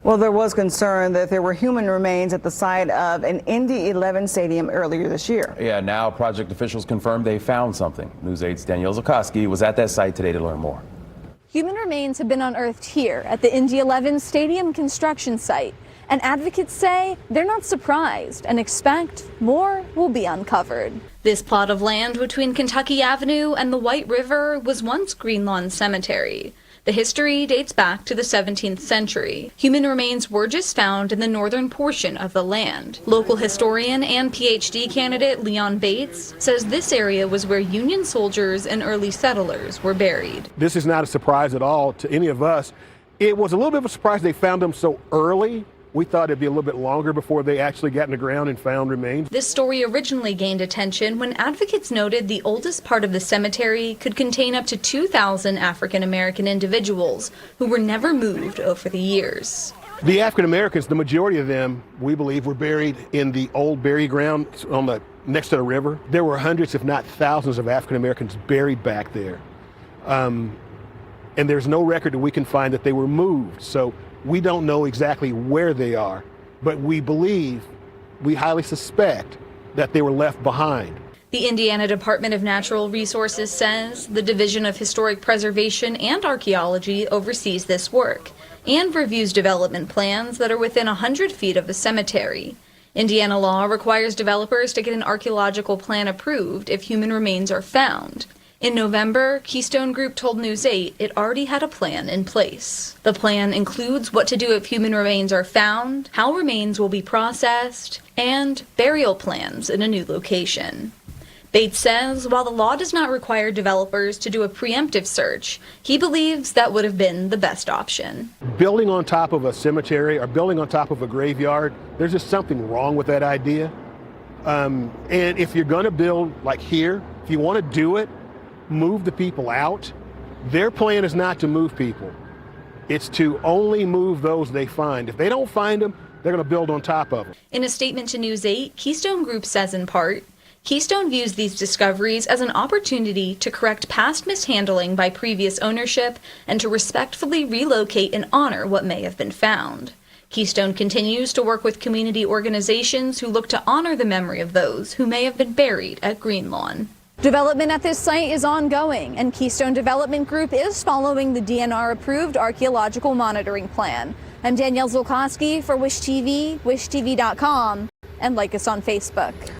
Well, there was concern that there were human remains at the site of an Indy 11 stadium earlier this year. Yeah, now project officials confirmed they found something. News 8's Danielle Zukoski was at that site today to learn more. Human remains have been unearthed here at the Indy 11 stadium construction site. And advocates say they're not surprised and expect more will be uncovered. This plot of land between Kentucky Avenue and the White River was once Greenlawn Cemetery. The history dates back to the 17th century. Human remains were just found in the northern portion of the land. Local historian and PhD candidate Leon Bates says this area was where Union soldiers and early settlers were buried. This is not a surprise at all to any of us. It was a little bit of a surprise they found them so early. We thought it'd be a little bit longer before they actually got in the ground and found remains. This story originally gained attention when advocates noted the oldest part of the cemetery could contain up to 2,000 African American individuals who were never moved over the years. The African Americans, the majority of them, we believe, were buried in the old burying ground next to the river. There were hundreds, if not thousands, of African Americans buried back there. And there's no record that we can find that they were moved. So we don't know exactly where they are, but we highly suspect that they were left behind. The Indiana Department of Natural Resources says the Division of Historic Preservation and Archaeology oversees this work and reviews development plans that are within 100 feet of the cemetery. Indiana law requires developers to get an archaeological plan approved if human remains are found. In November, Keystone Group told News 8 it already had a plan in place. The plan includes what to do if human remains are found, how remains will be processed, and burial plans in a new location. Bates says while the law does not require developers to do a preemptive search, he believes that would have been the best option. Building on top of a cemetery or building on top of a graveyard, there's just something wrong with that idea. And if you're going to build like here, if you want to do it, move the people out. Their plan is not to move people. It's to only move those they find. If they don't find them, they're going to build on top of them. In a statement to News 8, Keystone Group says in part, Keystone views these discoveries as an opportunity to correct past mishandling by previous ownership and to respectfully relocate and honor what may have been found. Keystone continues to work with community organizations who look to honor the memory of those who may have been buried at Greenlawn. Development at this site is ongoing, and Keystone Development Group is following the DNR-approved archaeological monitoring plan. I'm Danielle Zukoski for WISH TV, wishtv.com, and like us on Facebook.